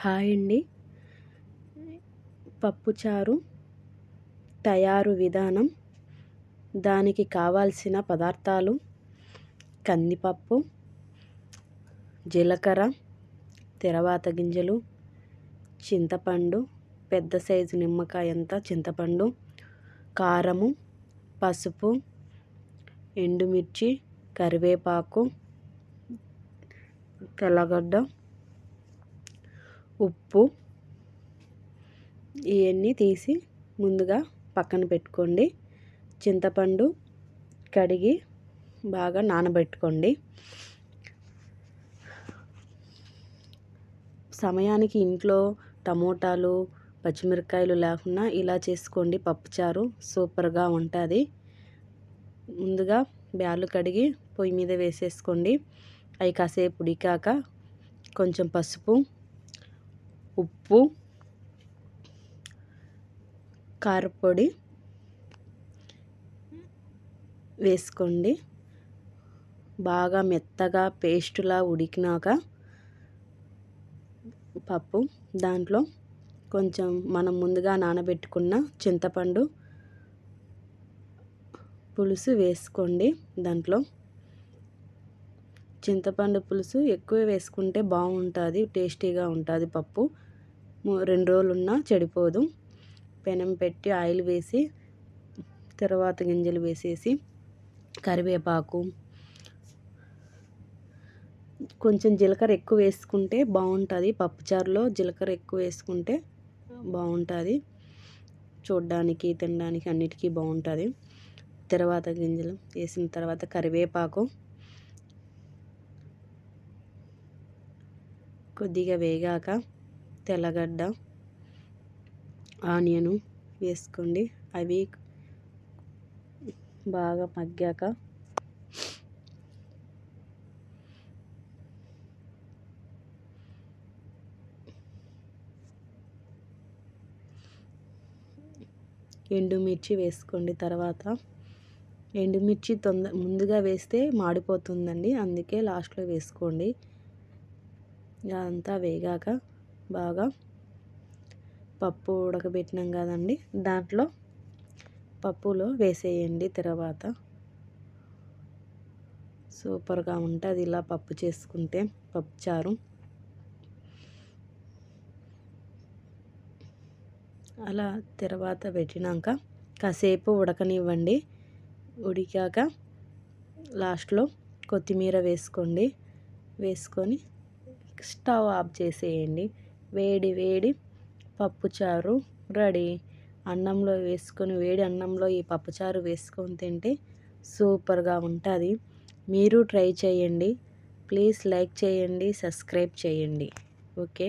Hi అండి. పప్పుచారు తయారు విధానం, దానికి కావాల్సిన పదార్థాలు: కందిపప్పు, జీలకర్ర, తెరవాత గింజలు, చింతపండు, పెద్ద సైజు నిమ్మకాయ అంత చింతపండు, కారము, పసుపు, ఎండుమిర్చి, కరివేపాకు, తెల్లగడ్డ, ఉప్పు. ఇవన్నీ తీసి ముందుగా పక్కన పెట్టుకోండి. చింతపండు కడిగి బాగా నానబెట్టుకోండి. సమయానికి ఇంట్లో టమోటాలు, పచ్చిమిరపకాయలు లేకుండా ఇలా చేసుకోండి. పప్పుచారు సూపర్గా ఉంటుంది. ముందుగా బ్యాళ్ళు కడిగి పొయ్యి మీద వేసేసుకోండి. అవి కాసేపు ఉడికాక కొంచెం పసుపు, ఉప్పు, కారపొడి వేసుకోండి. బాగా మెత్తగా పేస్టులా ఉడికినాక పప్పు దాంట్లో కొంచెం మనం ముందుగా నానబెట్టుకున్న చింతపండు పులుసు వేసుకోండి. దాంట్లో చింతపండు పులుసు ఎక్కువ వేసుకుంటే బాగుంటుంది, టేస్టీగా ఉంటుంది. పప్పు 2 రోజులున్నా చెడిపోదు. పెనం పెట్టి ఆయిల్ వేసి తర్వాత గింజలు వేసేసి కరివేపాకు, కొంచెం జీలకర్ర ఎక్కువ వేసుకుంటే బాగుంటుంది. పప్పుచారులో జీలకర్ర ఎక్కువ వేసుకుంటే బాగుంటుంది. చూడడానికి, తినడానికి అన్నిటికీ బాగుంటుంది. తర్వాత గింజలు వేసిన తర్వాత కరివేపాకు కొద్దిగా వేగాక తెల్లగడ్డ, ఆనియను వేసుకోండి. అవి బాగా మగ్గాక ఎండుమిర్చి వేసుకోండి. తర్వాత ఎండుమిర్చి ముందుగా వేస్తే మాడిపోతుందండి, అందుకే లాస్ట్లో వేసుకోండి. అదంతా వేగాక బాగా పప్పు ఉడకబెట్టినాం కదండి, దాంట్లో పప్పులో వేసేయండి. తర్వాత సూపర్గా ఉంటుంది ఇలా పప్పు చేసుకుంటే, పప్పుచారు. అలా తర్వాత పెట్టినాక కాసేపు ఉడకనివ్వండి. ఉడికాక లాస్ట్లో కొత్తిమీర వేసుకోండి. వేసుకొని స్టవ్ ఆఫ్ చేసేయండి. వేడి వేడి పప్పుచారు రెడీ. అన్నంలో వేసుకొని, వేడి అన్నంలో ఈ పప్పుచారు వేసుకొని తింటే సూపర్గా ఉంటుంది. మీరు ట్రై చేయండి. ప్లీజ్ లైక్ చేయండి, సబ్స్క్రైబ్ చేయండి. ఓకే.